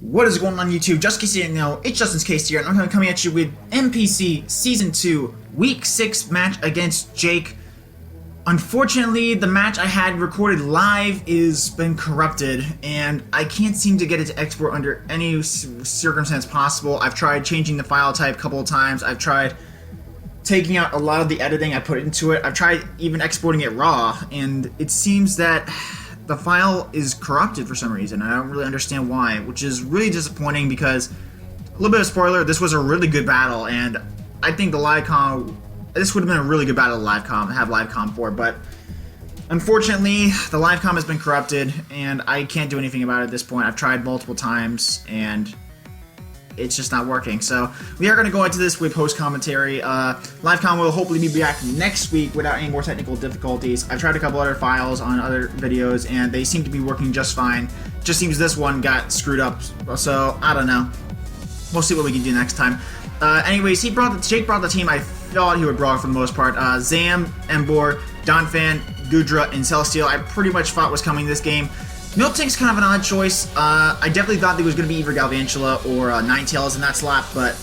What is going on YouTube? Just in case you didn't know, it's Justin's Case here, and I'm going to come at you with MPC Season 2, Week 6 match against Jake. Unfortunately, the match I had recorded live is been corrupted, and I can't seem to get it to export under any circumstance possible. I've tried changing the file type a couple of times. I've tried taking out a lot of the editing I put into it. I've tried even exporting it raw, and it seems that the file is corrupted for some reason. I don't really understand why, which is really disappointing because, a little bit of spoiler, this was a really good battle, and I think the live com, this would have been a really good battle to have live com for, but unfortunately, the live com has been corrupted, and I can't do anything about it at this point. I've tried multiple times, and it's just not working. So we are going to go into this with post commentary. Livecom will hopefully be back next week without any more technical difficulties. I've tried a couple other files on other videos and they seem to be working just fine. Just seems this one got screwed up, so I don't know. We'll see what we can do next time. Anyways, Jake brought the team I thought he would brought for the most part. Zam, Embor, Donphan, Gudra, and Celestial I pretty much thought was coming this game. Miltank's kind of an odd choice. I definitely thought there was going to be either Galvantula or Ninetales in that slot, but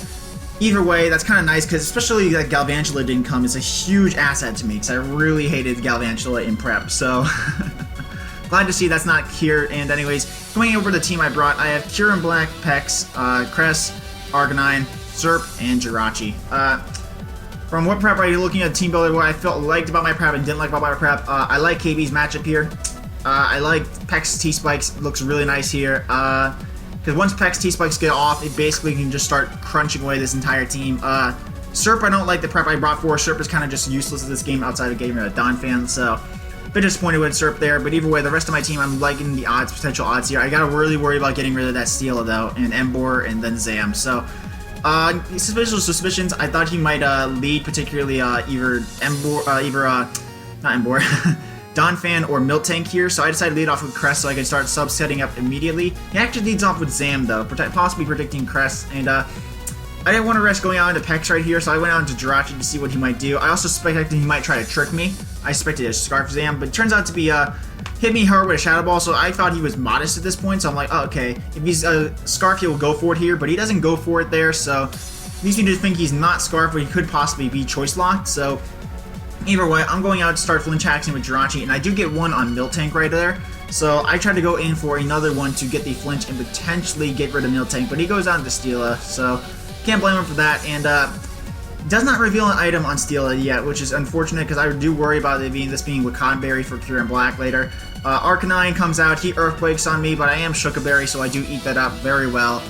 either way, that's kind of nice, because especially that Galvantula didn't come is a huge asset to me, because I really hated Galvantula in prep, so glad to see that's not here. And anyways, going over the team I brought, I have Kieran Black, Pex, Cress, Arcanine, Zerp, and Jirachi. From what prep are you looking at team builder, what I liked about my prep and didn't like about my prep, I like KB's matchup here. I like Pex T-Spikes, looks really nice here, because once Pex T-Spikes get off, it basically can just start crunching away this entire team. Serp, I don't like the prep I brought for. Serp is kind of just useless in this game outside of getting rid of Donphan, so a bit disappointed with Serp there, but either way, the rest of my team, I'm liking the potential odds here. I gotta really worry about getting rid of that Steela, though, and Embor, and then Zam, so suspicions, I thought he might lead particularly either not Embor, Donphan or Miltank here, so I decided to lead off with Crest so I can start sub-setting up immediately. He actually leads off with Zam, though, possibly predicting Crest, and I didn't want to risk going out into Pex right here, so I went out into Jirachi to see what he might do. I also suspected he might try to trick me. I suspected a Scarf Zam, but it turns out to be hit me hard with a Shadow Ball, so I thought he was modest at this point, so I'm like, oh, okay, if he's Scarf, he'll go for it here, but he doesn't go for it there, so leads me to think he's not Scarf, but he could possibly be Choice Locked, so either way, I'm going out to start flinch hacking with Jirachi, and I do get one on Miltank right there. So I tried to go in for another one to get the flinch and potentially get rid of Miltank, but he goes out into Steela, so can't blame him for that. And does not reveal an item on Steela yet, which is unfortunate because I do worry about this being with Cottonberry for Kieran Black later. Arcanine comes out, he Earthquakes on me, but I am Shookaberry, so I do eat that up very well.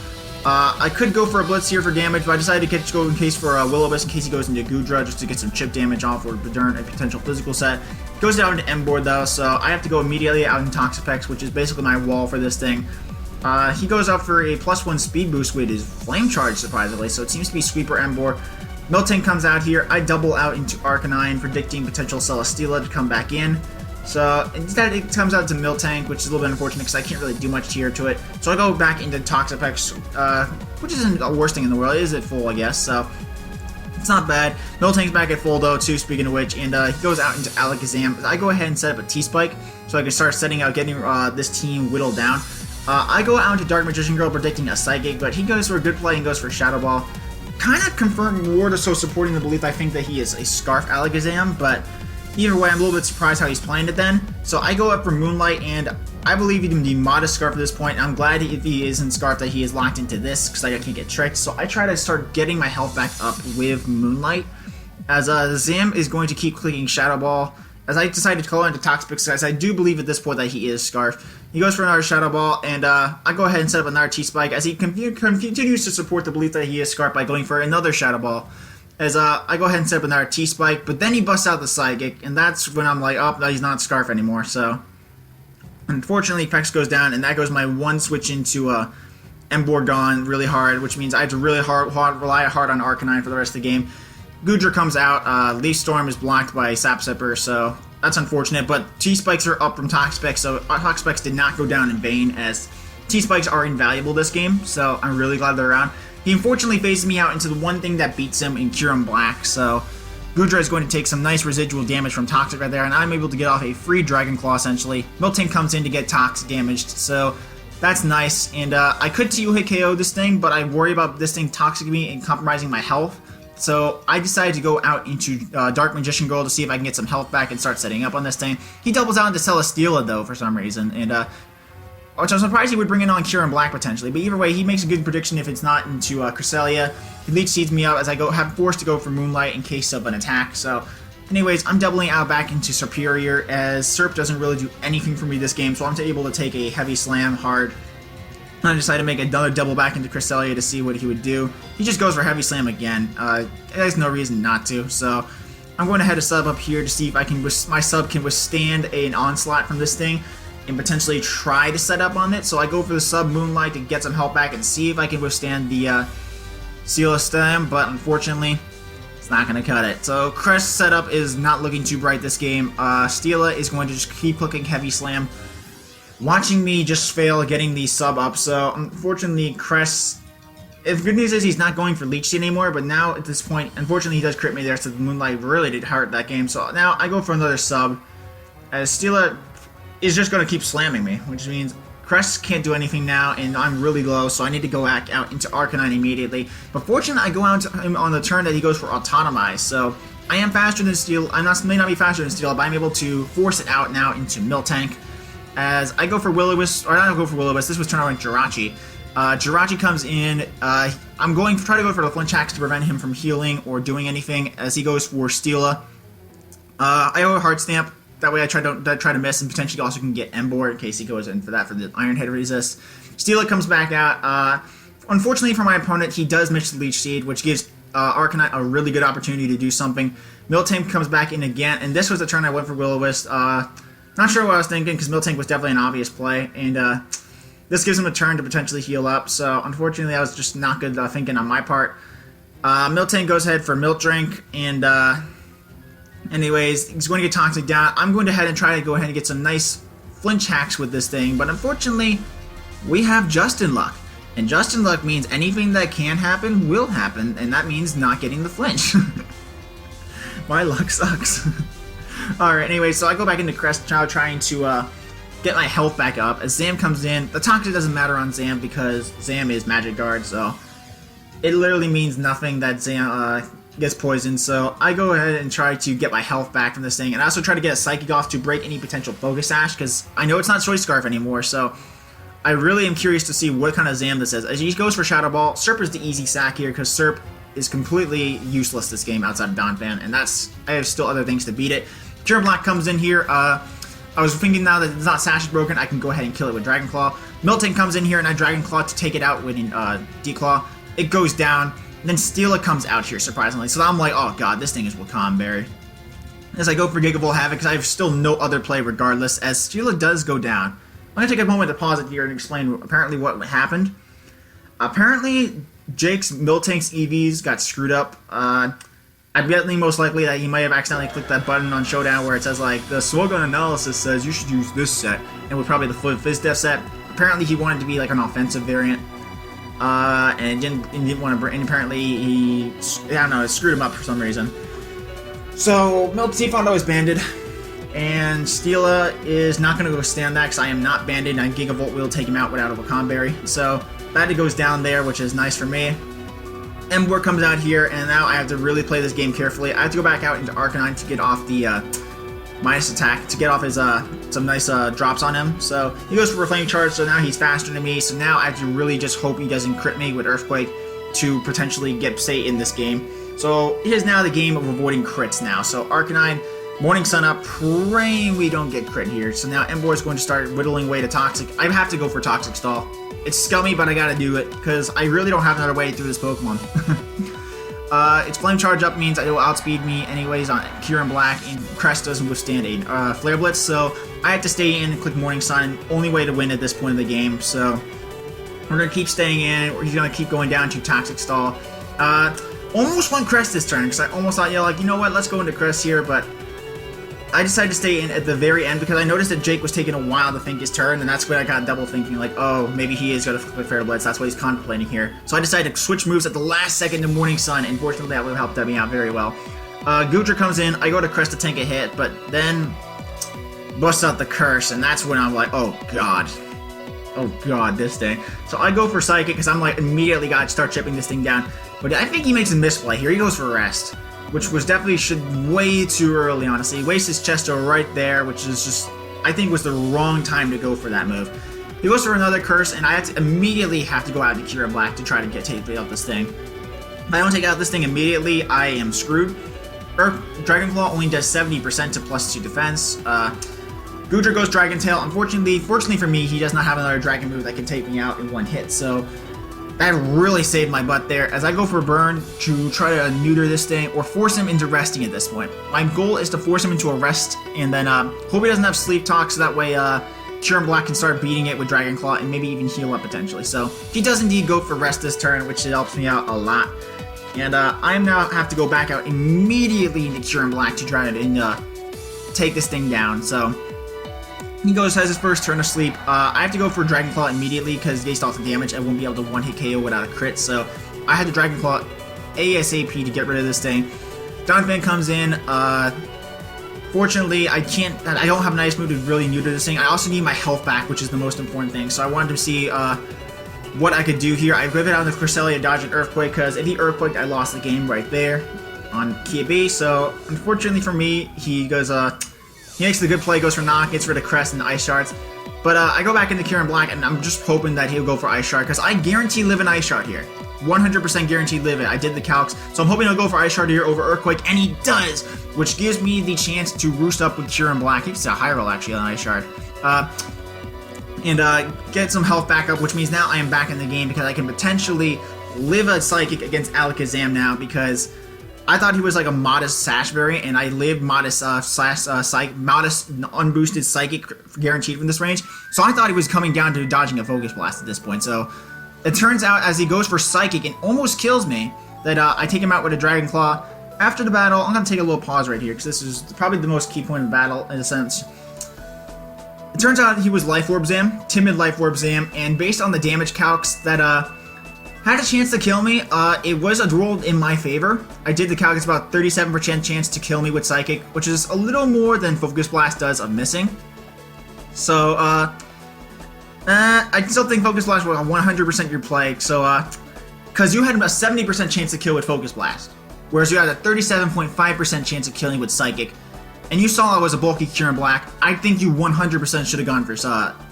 I could go for a Blitz here for damage, but I decided to go in case for Will-O-Wisp in case he goes into Gudra just to get some chip damage off or during a potential physical set. Goes down into Embor though, so I have to go immediately out in Toxapex, which is basically my wall for this thing. He goes up for a +1 speed boost with his Flame Charge, surprisingly, so it seems to be Sweeper Embor. Miltank comes out here, I double out into Arcanine, predicting potential Celesteela to come back in. So instead it comes out to Miltank, which is a little bit unfortunate because I can't really do much here to it. So I go back into Toxapex, which isn't the worst thing in the world. It is at full, I guess, so it's not bad. Miltank's back at full though too, speaking of which, and he goes out into Alakazam. I go ahead and set up a T-Spike so I can start setting out getting this team whittled down. I go out into Dark Magician Girl predicting a Psychic, but he goes for a good play and goes for Shadow Ball. Kind of confirmed more so supporting the belief I think that he is a Scarf Alakazam, but either way, I'm a little bit surprised how he's playing it then. So I go up for Moonlight, and I believe he can be modest Scarf at this point. I'm glad if he isn't Scarf that he is locked into this, because I can't get tricked. So I try to start getting my health back up with Moonlight, as Zam is going to keep clicking Shadow Ball, as I decided to call into Toxapex, as I do believe at this point that he is Scarf. He goes for another Shadow Ball, and I go ahead and set up another T-Spike, as he continues to support the belief that he is Scarf by going for another Shadow Ball. As I go ahead and set up another T-Spike, but then he busts out the Psychic, and that's when I'm like, oh, no, he's not Scarf anymore, so unfortunately, Pex goes down, and that goes my one switch into Embor gone really hard, which means I have to really rely hard on Arcanine for the rest of the game. Gudra comes out, Leaf Storm is blocked by Sapsipper, so that's unfortunate, but T-Spikes are up from Toxapex, so Toxapex did not go down in vain, as T-Spikes are invaluable this game, so I'm really glad they're around. He unfortunately phases me out into the one thing that beats him in Kieran Black, so Gudra is going to take some nice residual damage from Toxic right there, and I'm able to get off a free Dragon Claw, essentially. Miltank comes in to get Toxic damaged, so That's nice, and I could 2-hit KO this thing, but I worry about this thing toxicing me and compromising my health. So I decided to go out into Dark Magician Girl to see if I can get some health back and start setting up on this thing. He doubles out into Celesteela though for some reason, and which I'm surprised he would bring in on Kieran Black potentially. But either way, he makes a good prediction if it's not into Cresselia. He Leech Seeds me up as I have forced to go for Moonlight in case of an attack. So anyways, I'm doubling out back into Superior as Serp doesn't really do anything for me this game, so I'm able to take a Heavy Slam hard. I decided to make another double back into Cresselia to see what he would do. He just goes for Heavy Slam again. There's no reason not to, so I'm going to head a sub up here to see if my sub can withstand an onslaught from this thing and potentially try to set up on it. So I go for the sub Moonlight to get some help back and see if I can withstand the Seal of Stem, but unfortunately, it's not going to cut it. So Crest's setup is not looking too bright this game. Steela is going to just keep clicking Heavy Slam, watching me just fail getting the sub up. So unfortunately, Crest, the good news is he's not going for Leech Seed anymore, but now at this point, unfortunately he does crit me there, so the Moonlight really did hurt that game. So now I go for another sub, as Steela is just going to keep slamming me, which means Crest can't do anything now, and I'm really low, so I need to go back out into Arcanine immediately. But fortunately, I go out to him on the turn that he goes for Autotomize, so I am faster than Steel. May not be faster than Steel, but I'm able to force it out now into Miltank. As I go for Will-O-Wisp, or I don't go for Will-O-Wisp, this was turned around Jirachi. Jirachi comes in, I'm going to try to go for the flinch hacks to prevent him from healing or doing anything, as he goes for Steela. I owe a Hard Stamp. That way I try to miss, and potentially also can get Emboar in case he goes in for that for the Iron Head resist. Steela comes back out. Unfortunately for my opponent, he does miss the Leech Seed, which gives Arcanine a really good opportunity to do something. Miltank comes back in again, and this was the turn I went for Will-O-Wisp. Not sure what I was thinking, because Miltank was definitely an obvious play, and this gives him a turn to potentially heal up, so unfortunately that was just not good thinking on my part. Miltank goes ahead for Milk Drink, and anyways, he's going to get Toxic down. I'm going to head and try to go ahead and get some nice flinch hacks with this thing, but unfortunately, we have Justin Luck. And Justin Luck means anything that can happen will happen, and that means not getting the flinch. My luck sucks. Alright, anyway, so I go back into Crest now trying to get my health back up. As Zam comes in, the Toxic doesn't matter on Zam because Zam is Magic Guard, so it literally means nothing that Zam gets poisoned. So I go ahead and try to get my health back from this thing, and I also try to get a Psychic off to break any potential Focus Sash, because I know it's not Choice Scarf anymore, so I really am curious to see what kind of Zam this is. As he goes for Shadow Ball, Serp is the easy sack here, because Serp is completely useless this game outside of Donphan, and I have still other things to beat it. Kieran Black comes in here. I was thinking now that it's not Sash is broken, I can go ahead and kill it with Dragon Claw. Miltank comes in here, and I Dragon Claw to take it out with D-Claw. It goes down. And then Steela comes out here, surprisingly. So I'm like, oh god, this thing is Wakam Berry. As I go for Gigavolt Havoc, because I have still no other play regardless, as Steela does go down. I'm going to take a moment to pause it here and explain apparently what happened. Apparently, Jake's Miltank's EVs got screwed up. I'm betting most likely that he might have accidentally clicked that button on Showdown where it says, like, the Swogun analysis says you should use this set, and with probably the Fizz Def set. Apparently he wanted to be like an offensive variant, and didn't want to bring, and apparently he, I don't know, it screwed him up for some reason. So, Seafondo is banded, and Steela is not going to withstand that because I am not banded, and Gigavolt will take him out without a Wakam Berry. So, that goes down there, which is nice for me. Emboar comes out here, and now I have to really play this game carefully. I have to go back out into Arcanine to get off the minus attack, to get off his some nice drops on him. So he goes for a Flame Charge, so now he's faster than me. So now I have to really just hope he doesn't crit me with Earthquake to potentially stay in this game. So it is now the game of avoiding crits now. So Arcanine, Morning Sun up, praying we don't get crit here. So now Emboar is going to start whittling away to Toxic. I have to go for Toxic Stall. It's scummy, but I gotta do it, because I really don't have another way through this Pokemon. Its Flame Charge up means it will outspeed me anyways on Kieran Black, and Crest doesn't withstand a Flare Blitz, so I have to stay in and click Morning Sun. Only way to win at this point in the game, so we're gonna keep staying in. He's gonna keep going down to Toxic Stall. Almost won Crest this turn, because I almost thought, yeah, like, you know what, let's go into Crest here, but I decided to stay in at the very end because I noticed that Jake was taking a while to think his turn, and that's when I got double thinking, like, oh, maybe he is going to flip Fair Blitz, that's what he's contemplating here. So I decided to switch moves at the last second to Morning Sun, and fortunately that would have helped me out very well. Goodra comes in, I go to Crest to tank a hit, but then busts out the Curse, and that's when I'm like, oh god. Oh god, this thing. So I go for Psychic because I'm like immediately got to start chipping this thing down. But I think he makes a misplay here. He goes for Rest, which was definitely way too early, honestly. He wastes his Chesto right there, which is just, I think was the wrong time to go for that move. He goes for another Curse, and I immediately have to go out to Kira Black to try to take out this thing. If I don't take out this thing immediately, I am screwed. Dragon Claw only does 70% to +2 defense. Goodra goes Dragon Tail. Fortunately for me, he does not have another Dragon move that can take me out in one hit, so that really saved my butt there as I go for a Burn to try to neuter this thing or force him into resting at this point. My goal is to force him into a rest and then hope he doesn't have Sleep Talk so that way Kira Black can start beating it with Dragon Claw and maybe even heal up potentially. So he does indeed go for rest this turn, which helps me out a lot. And I now have to go back out immediately into Kira Black to try to take this thing down. So he has his first turn of sleep. I have to go for Dragon Claw immediately because based off the damage, I won't be able to one-hit KO without a crit. So I had to Dragon Claw ASAP to get rid of this thing. Donphan comes in. Fortunately, I don't have an ice move to really neuter this thing. I also need my health back, which is the most important thing. So I wanted to see what I could do here. I whip it out of the Cresselia, dodge an Earthquake, because if he Earthquaked, I lost the game right there on Kia B. So unfortunately for me, he goes he makes the good play, goes for Knock, gets rid of Crest and Ice Shards. But I go back into Kira Black, and I'm just hoping that he'll go for Ice Shard, because I guarantee live an Ice Shard here. 100% guaranteed live it. I did the calcs, so I'm hoping he'll go for Ice Shard here over Earthquake, and he does, which gives me the chance to roost up with Kira Black. It's a high roll, actually, on Ice Shard. And get some health back up, which means now I am back in the game, because I can potentially live a Psychic against Alakazam now, because I thought he was like a modest Sash variant, and I lived modest modest unboosted Psychic guaranteed from this range. So I thought he was coming down to dodging a Focus Blast at this point. So it turns out as he goes for Psychic and almost kills me, that I take him out with a Dragon Claw. After the battle, I'm going to take a little pause right here, because this is probably the most key point of the battle, in a sense. It turns out he was Life Orb Zam, Timid Life Orb Zam, and based on the damage calcs that had a chance to kill me, it was a roll in my favor. I did the calc, it's about 37% chance to kill me with Psychic, which is a little more than Focus Blast does of missing. So, I still think Focus Blast was 100% your play, so, because you had a 70% chance to kill with Focus Blast, whereas you had a 37.5% chance of killing with Psychic, and you saw I was a bulky Kira Black. I think you 100% should have gone for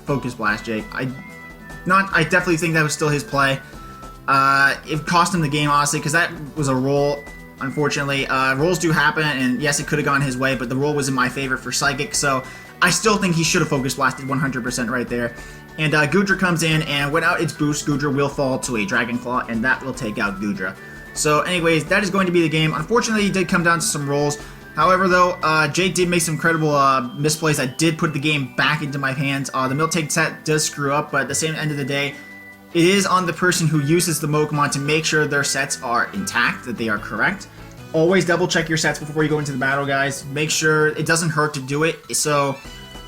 Focus Blast, Jake. I definitely think that was still his play. It cost him the game, honestly, because that was a roll, unfortunately. Rolls do happen, and yes, it could have gone his way, but the roll was in my favor for Psychic, so I still think he should have Focus Blasted 100% right there. And Goodra comes in, and without its boost, Goodra will fall to a Dragon Claw, and that will take out Goodra. So anyways, that is going to be the game. Unfortunately, it did come down to some rolls. However, though, Jake did make some incredible misplays that did put the game back into my hands. The Miltank set does screw up, but at the same end of the day, it is on the person who uses the Pokemon to make sure their sets are intact, that they are correct. Always double check your sets before you go into the battle, guys. Make sure it doesn't hurt to do it, so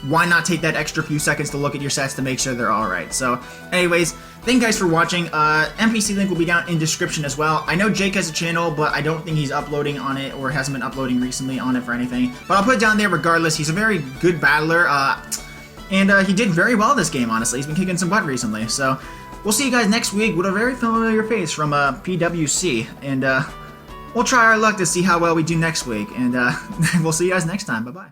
why not take that extra few seconds to look at your sets to make sure they're alright. So, anyways, thank you guys for watching. MPC link will be down in description as well. I know Jake has a channel, but I don't think he's uploading on it or hasn't been uploading recently on it for anything. But I'll put it down there regardless. He's a very good battler, and he did very well this game, honestly. He's been kicking some butt recently, so we'll see you guys next week with a very familiar face from PWC, and we'll try our luck to see how well we do next week, and we'll see you guys next time. Bye-bye.